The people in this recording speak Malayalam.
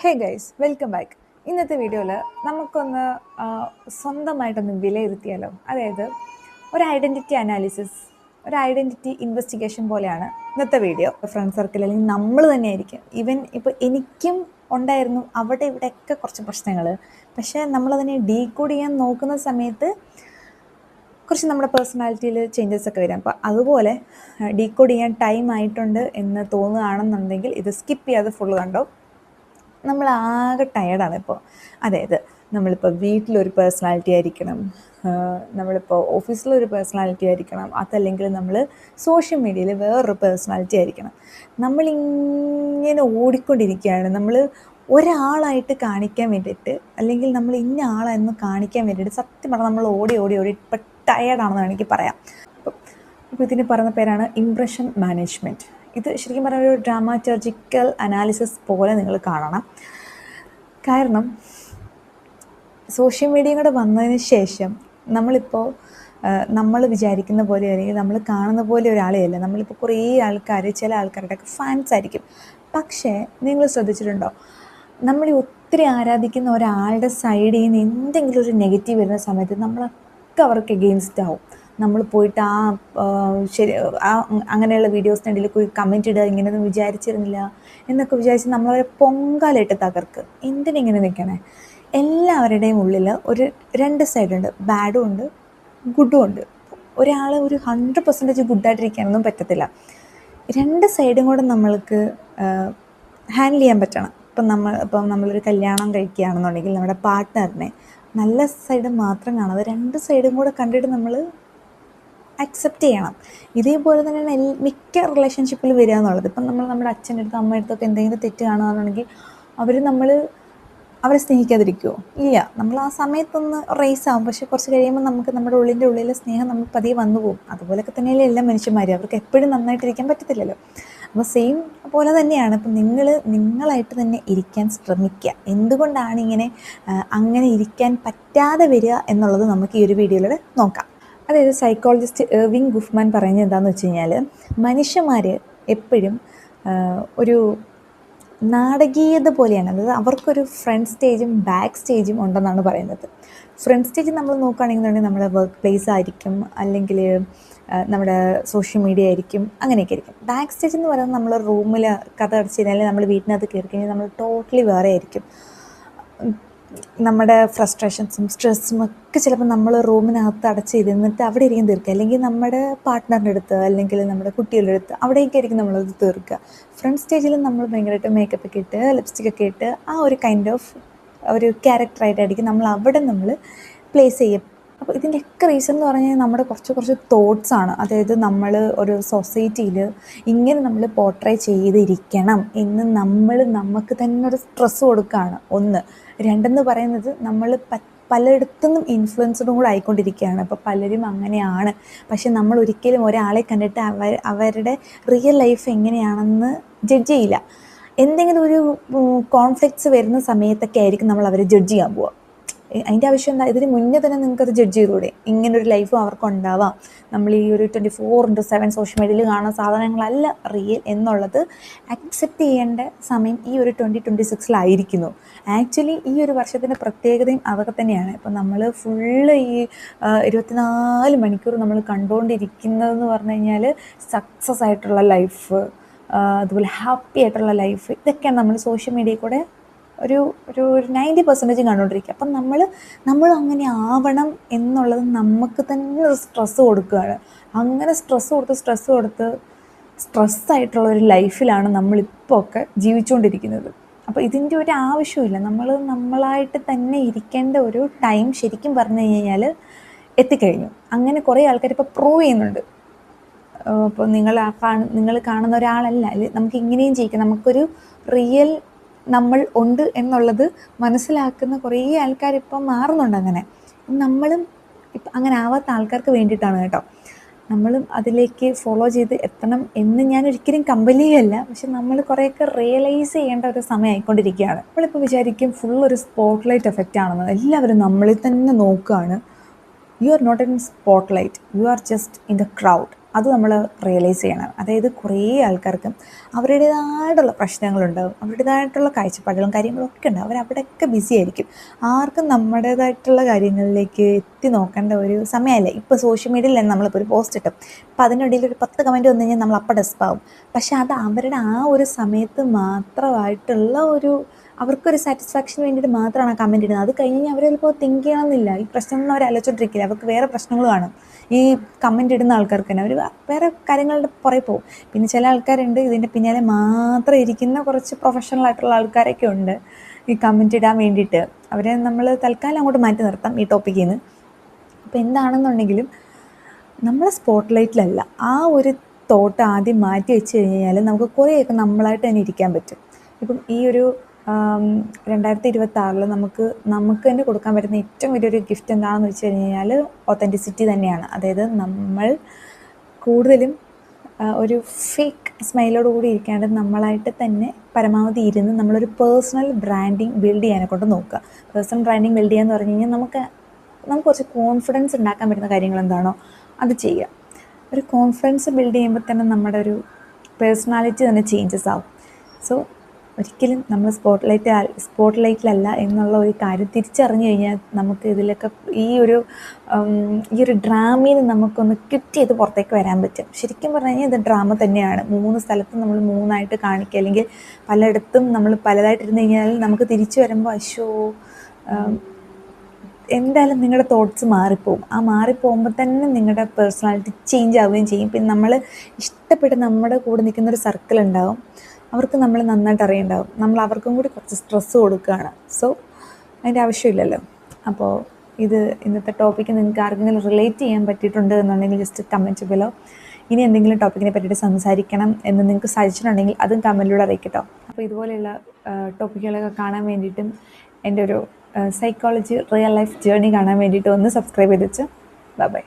Hey guys, welcome back. ഇന്നത്തെ വീഡിയോയിൽ നമുക്കൊന്ന് സ്വന്തമായിട്ടൊന്ന് വിലയിരുത്തിയാലോ. അതായത് ഒരു ഐഡൻറ്റിറ്റി അനാലിസിസ്, ഒരു ഐഡൻറ്റിറ്റി ഇൻവെസ്റ്റിഗേഷൻ പോലെയാണ് ഇന്നത്തെ വീഡിയോ. ഫ്രണ്ട് സർക്കിൾ അല്ലെങ്കിൽ നമ്മൾ തന്നെയായിരിക്കും. ഈവൻ ഇപ്പോൾ എനിക്കും ഉണ്ടായിരുന്നു അവിടെ ഇവിടെയൊക്കെ കുറച്ച് പ്രശ്നങ്ങൾ. പക്ഷേ നമ്മളതിനെ ഡീകോഡ് ചെയ്യാൻ നോക്കുന്ന സമയത്ത് കുറച്ച് നമ്മുടെ പേഴ്സണാലിറ്റിയിൽ ചേഞ്ചസ് ഒക്കെ വരും. അപ്പോൾ അതുപോലെ ഡീകോഡ് ചെയ്യാൻ ടൈം ആയിട്ടുണ്ട് എന്ന് തോന്നുകയാണെന്നുണ്ടെങ്കിൽ ഇത് സ്കിപ്പ് ചെയ്യാതെ ഫുള്ള് കണ്ടോ. നമ്മളാകെ ടയേർഡാണ് ഇപ്പോൾ. അതായത് നമ്മളിപ്പോൾ വീട്ടിലൊരു പേഴ്സണാലിറ്റി ആയിരിക്കണം, നമ്മളിപ്പോൾ ഓഫീസിലൊരു പേഴ്സണാലിറ്റി ആയിരിക്കണം, അതല്ലെങ്കിൽ നമ്മൾ സോഷ്യൽ മീഡിയയിൽ വേറൊരു പേഴ്സണാലിറ്റി ആയിരിക്കണം. നമ്മളിങ്ങനെ ഓടിക്കൊണ്ടിരിക്കുകയാണ്. നമ്മൾ ഒരാളായിട്ട് കാണിക്കാൻ വേണ്ടിയിട്ട്, അല്ലെങ്കിൽ നമ്മൾ ഇന്ന ആളെന്ന് കാണിക്കാൻ വേണ്ടിയിട്ട് സത്യം പറഞ്ഞാൽ നമ്മൾ ഓടി ഓടി ഓടി ഇപ്പം ടയേർഡാണെന്ന് എനിക്ക് പറയാം. അപ്പോൾ ഇതിന് പറയുന്ന പേരാണ് ഇംപ്രഷൻ മാനേജ്മെൻറ്റ്. ഇത് ശരിക്കും പറഞ്ഞാൽ ഒരു ഡ്രാമാറ്റർജിക്കൽ അനാലിസിസ് പോലെ നിങ്ങൾ കാണണം. കാരണം സോഷ്യൽ മീഡിയ കൂടെ വന്നതിന് ശേഷം നമ്മളിപ്പോൾ നമ്മൾ വിചാരിക്കുന്ന പോലെ അല്ലെങ്കിൽ നമ്മൾ കാണുന്ന പോലെ ഒരാളെയല്ല. നമ്മളിപ്പോൾ കുറേ ആൾക്കാർ, ചില ആൾക്കാരുടെയൊക്കെ ഫാൻസ് ആയിരിക്കും. പക്ഷേ നിങ്ങൾ ശ്രദ്ധിച്ചിട്ടുണ്ടോ, നമ്മൾ ഒത്തിരി ആരാധിക്കുന്ന ഒരാളുടെ സൈഡിൽ നിന്ന് എന്തെങ്കിലും ഒരു നെഗറ്റീവ് വരുന്ന സമയത്ത് നമ്മളൊക്കെ അവർക്ക് എഗെയിൻസ്റ്റ് ആവും. നമ്മൾ പോയിട്ട് ശരി അങ്ങനെയുള്ള വീഡിയോസിൻ്റെ ഇടയിൽ പോയി കമൻറ്റ് ഇടുക, ഇങ്ങനെയൊന്നും വിചാരിച്ചിരുന്നില്ല എന്നൊക്കെ വിചാരിച്ച് നമ്മളവരെ പൊങ്കാലിട്ട് തകർക്ക്. എന്തിനിങ്ങനെ നിൽക്കണേ? എല്ലാവരുടെയും ഉള്ളിൽ ഒരു രണ്ട് സൈഡുണ്ട്, ബാഡും ഉണ്ട് ഗുഡും ഉണ്ട്. ഒരാൾ ഒരു 100% ഗുഡായിട്ടിരിക്കാനൊന്നും പറ്റത്തില്ല. രണ്ട് സൈഡും കൂടെ നമ്മൾക്ക് ഹാൻഡിൽ ചെയ്യാൻ പറ്റണം. ഇപ്പം നമ്മളൊരു കല്യാണം കഴിക്കുകയാണെന്നുണ്ടെങ്കിൽ നമ്മുടെ പാർട്ട്ണറിനെ നല്ല സൈഡ് മാത്രം കാണാതെ രണ്ട് സൈഡും കൂടെ കണ്ടിട്ട് നമ്മൾ അക്സെപ്റ്റ് ചെയ്യണം. ഇതേപോലെ തന്നെയാണ് മിക്ക റിലേഷൻഷിപ്പിൽ വരിക എന്നുള്ളത്. ഇപ്പം നമ്മൾ നമ്മുടെ അച്ഛൻ്റെ അടുത്ത് അമ്മയുടെ അടുത്തൊക്കെ എന്തെങ്കിലും തെറ്റ് കാണുകയാണെന്നുണ്ടെങ്കിൽ അവരെ സ്നേഹിക്കാതിരിക്കുമോ? ഇല്ല. നമ്മൾ ആ സമയത്തൊന്ന് റേസ് ആവും. പക്ഷേ കുറച്ച് കഴിയുമ്പോൾ നമുക്ക് നമ്മുടെ ഉള്ളിലെ സ്നേഹം നമ്മൾ പതിയെ വന്നു പോകും. അതുപോലെയൊക്കെ തന്നെയല്ലേ എല്ലാ മനുഷ്യന്മാരും. അവർക്ക് എപ്പോഴും നന്നായിട്ടിരിക്കാൻ പറ്റത്തില്ലല്ലോ. അപ്പോൾ സെയിം പോലെ തന്നെയാണ്. ഇപ്പം നിങ്ങളായിട്ട് തന്നെ ഇരിക്കാൻ ശ്രമിക്കുക. എന്തുകൊണ്ടാണ് അങ്ങനെ ഇരിക്കാൻ പറ്റാതെ വരിക എന്നുള്ളത് നമുക്ക് ഈ ഒരു വീഡിയോയിലൂടെ നോക്കാം. അതായത് സൈക്കോളജിസ്റ്റ് എർവിങ് ഗുഫ്മാൻ പറയുന്നത് എന്താണെന്ന് വെച്ച് കഴിഞ്ഞാൽ, മനുഷ്യന്മാർ എപ്പോഴും ഒരു നാടകീയത പോലെയാണ്. അതായത് അവർക്കൊരു ഫ്രണ്ട് സ്റ്റേജും ബാക്ക് സ്റ്റേജും ഉണ്ടെന്നാണ് പറയുന്നത്. ഫ്രണ്ട് സ്റ്റേജ് നമ്മൾ നോക്കുകയാണെന്നുണ്ടെങ്കിൽ നമ്മുടെ വർക്ക് പ്ലേസ് ആയിരിക്കും, അല്ലെങ്കിൽ നമ്മുടെ സോഷ്യൽ മീഡിയ ആയിരിക്കും, അങ്ങനെയൊക്കെ ആയിരിക്കും. ബാക്ക് സ്റ്റേജ് എന്ന് പറയുന്നത് നമ്മൾ റൂമിൽ കഥ അടച്ച് കഴിഞ്ഞാൽ നമ്മൾ വീട്ടിനകത്ത് കയറി കഴിഞ്ഞാൽ നമ്മൾ ടോട്ടലി വേറെ ആയിരിക്കും. നമ്മുടെ ഫ്രസ്ട്രേഷൻസും സ്ട്രെസ്സും ഒക്കെ ചിലപ്പോൾ നമ്മൾ റൂമിനകത്ത് അടച്ചിരുന്നിട്ട് അവിടെ ഇരിക്കും തീർക്കുക, അല്ലെങ്കിൽ നമ്മുടെ പാർട്ട്ണറിൻ്റെ അടുത്ത് അല്ലെങ്കിൽ നമ്മുടെ കുട്ടികളുടെ അടുത്ത് അവിടേക്ക് ആയിരിക്കും നമ്മളത് തീർക്കുക. ഫ്രണ്ട് സ്റ്റേജിൽ നമ്മൾ ഭയങ്കരമായിട്ട് മേക്കപ്പ് ഒക്കെ ഇട്ട് ലിപ്സ്റ്റിക്കൊക്കെ ഇട്ട് ആ ഒരു കൈൻഡ് ഓഫ് ഒരു ക്യാരക്ടറായിട്ടായിരിക്കും നമ്മൾ പ്ലേസ് ചെയ്യും. അപ്പോൾ ഇതിൻ്റെയൊക്കെ റീസൺ എന്ന് പറഞ്ഞാൽ നമ്മുടെ കുറച്ച് തോട്ട്സാണ്. അതായത് നമ്മൾ ഒരു സൊസൈറ്റിയിൽ ഇങ്ങനെ നമ്മൾ പോർട്രേ ചെയ്തിരിക്കണം എന്ന് നമുക്ക് തന്നെ ഒരു സ്ട്രെസ്സ് കൊടുക്കുകയാണ്. ഒന്ന്. രണ്ടെന്ന് പറയുന്നത് നമ്മൾ പലയിടത്തുനിന്നും ഇൻഫ്ലുവൻസ്ഡും കൂടെ ആയിക്കൊണ്ടിരിക്കുകയാണ്. അപ്പോൾ പലരും അങ്ങനെയാണ്. പക്ഷെ നമ്മൾ ഒരിക്കലും ഒരാളെ കണ്ടിട്ട് അവരുടെ റിയൽ ലൈഫ് എങ്ങനെയാണെന്ന് ജഡ്ജ് ചെയ്യില്ല. എന്തെങ്കിലും ഒരു കോൺഫ്ലിക്ട്സ് വരുന്ന സമയത്തൊക്കെ ആയിരിക്കും നമ്മൾ അവരെ ജഡ്ജ് ചെയ്യാൻ പോവുക. അതിൻ്റെ ആവശ്യം എന്താ? ഇതിന് മുന്നേ തന്നെ നിങ്ങൾക്കത് ജഡ്ജ് ചെയ്തൂടെ? ഇങ്ങനൊരു ലൈഫും അവർക്കുണ്ടാവാം. നമ്മൾ ഈ ഒരു 24/7 സോഷ്യൽ മീഡിയയിൽ കാണുന്ന സാധനങ്ങളല്ല റിയൽ എന്നുള്ളത് അക്സെപ്റ്റ് ചെയ്യേണ്ട സമയം ഈ ഒരു 2026 ആക്ച്വലി ഈ ഒരു വർഷത്തിൻ്റെ പ്രത്യേകതയും അതൊക്കെ തന്നെയാണ്. ഇപ്പം നമ്മൾ ഫുള്ള് ഈ 24 മണിക്കൂർ നമ്മൾ കണ്ടുകൊണ്ടിരിക്കുന്നതെന്ന് പറഞ്ഞു കഴിഞ്ഞാൽ സക്സസ് ആയിട്ടുള്ള ലൈഫ്, അതുപോലെ ഹാപ്പി ആയിട്ടുള്ള ലൈഫ്, ഇതൊക്കെയാണ് നമ്മൾ സോഷ്യൽ മീഡിയയിൽ കൂടെ ഒരു 90% കണ്ടുകൊണ്ടിരിക്കുക. അപ്പം നമ്മൾ അങ്ങനെ ആവണം എന്നുള്ളത് നമുക്ക് തന്നെ ഒരു സ്ട്രെസ്സ് കൊടുക്കുകയാണ്. അങ്ങനെ സ്ട്രെസ്സായിട്ടുള്ള ഒരു ലൈഫിലാണ് നമ്മളിപ്പോൾ ഒക്കെ ജീവിച്ചുകൊണ്ടിരിക്കുന്നത്. അപ്പോൾ ഇതിൻ്റെ ഒരു ആവശ്യമില്ല. നമ്മളായിട്ട് തന്നെ ഇരിക്കേണ്ട ഒരു ടൈം ശരിക്കും പറഞ്ഞു കഴിഞ്ഞാൽ എത്തിക്കഴിഞ്ഞു. അങ്ങനെ കുറേ ആൾക്കാർ ഇപ്പോൾ പ്രൂവ് ചെയ്യുന്നുണ്ട്. അപ്പോൾ നിങ്ങൾ കാണുന്ന ഒരാളല്ല, നമുക്ക് ഇങ്ങനെയും ചെയ്യിക്കാം, നമുക്കൊരു റിയൽ നമ്മൾ ഉണ്ട് എന്നുള്ളത് മനസ്സിലാക്കുന്ന കുറേ ആൾക്കാരിപ്പം മാറുന്നുണ്ട്. നമ്മളും ഇപ്പം അങ്ങനെ ആവാത്ത ആൾക്കാർക്ക് വേണ്ടിയിട്ടാണ് കേട്ടോ. നമ്മളും അതിലേക്ക് ഫോളോ ചെയ്ത് എത്തണം എന്ന് ഞാൻ ഒരിക്കലും കമ്പൽ ചെയ്യല്ല. പക്ഷെ നമ്മൾ കുറേയൊക്കെ റിയലൈസ് ചെയ്യേണ്ട ഒരു സമയം ആയിക്കൊണ്ടിരിക്കുകയാണ്. നമ്മളിപ്പോൾ വിചാരിക്കും ഫുൾ ഒരു സ്പോട്ട്ലൈറ്റ് എഫക്റ്റ് ആണെന്ന്. എല്ലാവരും നമ്മളിൽ തന്നെ നോക്കുകയാണ്. You are not in spotlight, you are just in the crowd. അത് നമ്മൾ റിയലൈസ് ചെയ്യണം. അതായത് കുറേ ആൾക്കാർക്ക് അവരുടേതായിട്ടുള്ള പ്രശ്നങ്ങളുണ്ടാകും, അവരുടേതായിട്ടുള്ള കാഴ്ചപ്പാടുകളും കാര്യങ്ങളും ഒക്കെ ഉണ്ടാകും. അവരവിടെയൊക്കെ ബിസി ആയിരിക്കും. ആർക്കും നമ്മുടേതായിട്ടുള്ള കാര്യങ്ങളിലേക്ക് എത്തി നോക്കേണ്ട ഒരു സമയമല്ല. ഇപ്പോൾ സോഷ്യൽ മീഡിയയിൽ തന്നെ നമ്മളിപ്പോൾ ഒരു പോസ്റ്റ് ഇട്ടും അപ്പോൾ അതിനിടയിൽ ഒരു 10 കമൻറ്റ് വന്നു കഴിഞ്ഞാൽ നമ്മൾ അപ്പം ഡെസ്പാവും. പക്ഷെ അത് അവരുടെ ആ ഒരു സമയത്ത് മാത്രമായിട്ടുള്ള അവർക്കൊരു സാറ്റിസ്ഫാക്ഷന് വേണ്ടിയിട്ട് മാത്രമാണ് ആ കമൻറ്റ് ഇടുന്നത്. അത് കഴിഞ്ഞ് അവർ ചിലപ്പോൾ തിങ്ക് ചെയ്യണമെന്നില്ല, ഈ പ്രശ്നമൊന്നും അവർ ആലോചിച്ചോണ്ടിരിക്കില്ല. അവർക്ക് വേറെ പ്രശ്നങ്ങൾ കാണും. ഈ കമൻറ്റ് ഇടുന്ന ആൾക്കാർക്ക് തന്നെ അവർ വേറെ കാര്യങ്ങളുടെ പുറകെ പോകും. പിന്നെ ചില ആൾക്കാരുണ്ട് ഇതിൻ്റെ പിന്നാലെ മാത്രം ഇരിക്കുന്ന കുറച്ച് പ്രൊഫഷണൽ ആയിട്ടുള്ള ആൾക്കാരൊക്കെ ഉണ്ട് ഈ കമൻറ്റ് ഇടാൻ വേണ്ടിയിട്ട്. അവരെ നമ്മൾ തൽക്കാലം അങ്ങോട്ട് മാറ്റി നിർത്താം ഈ ടോപ്പിക്കിൽ നിന്ന്. അപ്പോൾ എന്താണെന്നുണ്ടെങ്കിലും നമ്മൾ സ്പോട്ട് ലൈറ്റിലല്ല, ആ ഒരു തോട്ട് ആദ്യം മാറ്റി വെച്ച് കഴിഞ്ഞാൽ നമുക്ക് കുറേയൊക്കെ നമ്മളായിട്ട് തന്നെ ഇരിക്കാൻ പറ്റും. ഇപ്പം ഈ ഒരു 2026 നമുക്ക് തന്നെ കൊടുക്കാൻ പറ്റുന്ന ഏറ്റവും വലിയൊരു ഗിഫ്റ്റ് എന്താണെന്ന് വെച്ച് കഴിഞ്ഞാൽ ഒത്തൻറ്റിസിറ്റി തന്നെയാണ്. അതായത് നമ്മൾ കൂടുതലും ഒരു ഫേക്ക് സ്മൈലോട് കൂടി ഇരിക്കാണ്ട് നമ്മളായിട്ട് തന്നെ പരമാവധി ഇരുന്ന് നമ്മളൊരു പേഴ്സണൽ ബ്രാൻഡിങ് ബിൽഡ് ചെയ്യാനെ കൊണ്ട് നോക്കുക. പേഴ്സണൽ ബ്രാൻഡിങ് ബിൽഡ് ചെയ്യാന്ന് പറഞ്ഞു കഴിഞ്ഞാൽ നമുക്ക് കുറച്ച് കോൺഫിഡൻസ് ഉണ്ടാക്കാൻ പറ്റുന്ന കാര്യങ്ങൾ എന്താണോ അത് ചെയ്യുക. ഒരു കോൺഫിഡൻസ് ബിൽഡ് ചെയ്യുമ്പോൾ തന്നെ നമ്മുടെ ഒരു പേഴ്സണാലിറ്റി തന്നെ ചേഞ്ചസ് ആവും. സോ ഒരിക്കലും നമ്മൾ സ്പോട്ട് ലൈറ്റിലല്ല എന്നുള്ള ഒരു കാര്യം തിരിച്ചറിഞ്ഞു കഴിഞ്ഞാൽ നമുക്ക് ഇതിലൊക്കെ ഈ ഒരു ഡ്രാമയിൽ നമുക്കൊന്ന് ക്വിറ്റ് ചെയ്ത് പുറത്തേക്ക് വരാൻ പറ്റും. ശരിക്കും പറഞ്ഞു കഴിഞ്ഞാൽ ഇത് ഡ്രാമ തന്നെയാണ്. 3 സ്ഥലത്തും നമ്മൾ 3ആയിട്ട് കാണിക്കുക, അല്ലെങ്കിൽ പലയിടത്തും നമ്മൾ പലതായിട്ടിരുന്ന് കഴിഞ്ഞാൽ നമുക്ക് തിരിച്ചു വരുമ്പോൾ എന്തായാലും നിങ്ങളുടെ തോട്ട്സ് മാറിപ്പോവും. ആ മാറിപ്പോകുമ്പോൾ തന്നെ നിങ്ങളുടെ പേഴ്സണാലിറ്റി ചേഞ്ച് ആവുകയും ചെയ്യും. പിന്നെ നമ്മൾ ഇഷ്ടപ്പെട്ട് നമ്മുടെ കൂടെ നിൽക്കുന്നൊരു സർക്കിൾ ഉണ്ടാവും, അവർക്ക് നമ്മൾ നന്നായിട്ട് അറിയുണ്ടാവും. നമ്മൾ അവർക്കും കൂടി കുറച്ച് സ്ട്രെസ്സ് കൊടുക്കുകയാണ്. സോ അതിൻ്റെ ആവശ്യമില്ലല്ലോ. അപ്പോൾ ഇന്നത്തെ ടോപ്പിക്ക് നിങ്ങൾക്ക് ആർക്കെങ്കിലും റിലേറ്റ് ചെയ്യാൻ പറ്റിയിട്ടുണ്ട് എന്നുണ്ടെങ്കിൽ ജസ്റ്റ് കമൻറ്റ് ബിലോ. ഇനി എന്തെങ്കിലും ടോപ്പിക്കിനെ പറ്റിയിട്ട് സംസാരിക്കണം എന്ന് നിങ്ങൾക്ക് സജഷൻ ഉണ്ടെങ്കിൽ അതും കമൻറ്റിലൂടെ അറിയിക്കട്ടോ. അപ്പോൾ ഇതുപോലെയുള്ള ടോപ്പിക്കുകളൊക്കെ കാണാൻ വേണ്ടിയിട്ടും എൻ്റെ ഒരു സൈക്കോളജി റിയൽ ലൈഫ് ജേർണി കാണാൻ വേണ്ടിയിട്ട് ഒന്ന് സബ്സ്ക്രൈബ് ചെയ്ത് വെച്ച്. ബൈ.